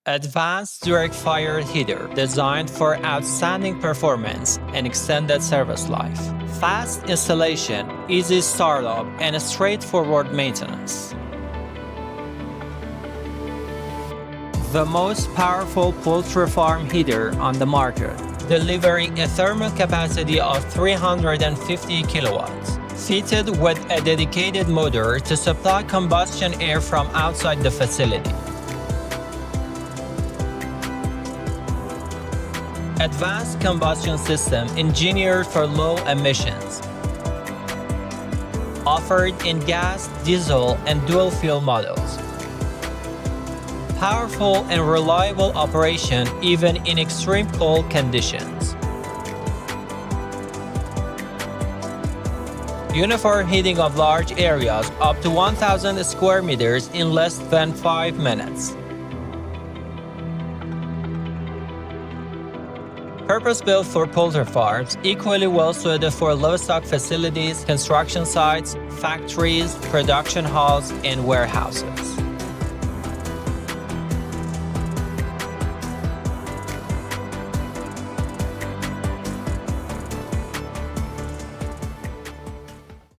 Advanced direct fire heater designed for outstanding performance and extended service life. Fast installation, easy startup, and straightforward maintenance. The most powerful poultry farm heater on the market, delivering a thermal capacity of 350 kilowatts. Fitted with a dedicated motor to supply combustion air from outside the facility. Advanced combustion system engineered for low emissions. Offered in gas, diesel, and dual fuel models. Powerful and reliable operation even in extreme cold conditions. Uniform heating of large areas up to 1,000 square meters in less than 5 minutes. Purpose-built for poultry farms, equally well suited for livestock facilities, construction sites, factories, production halls, and warehouses.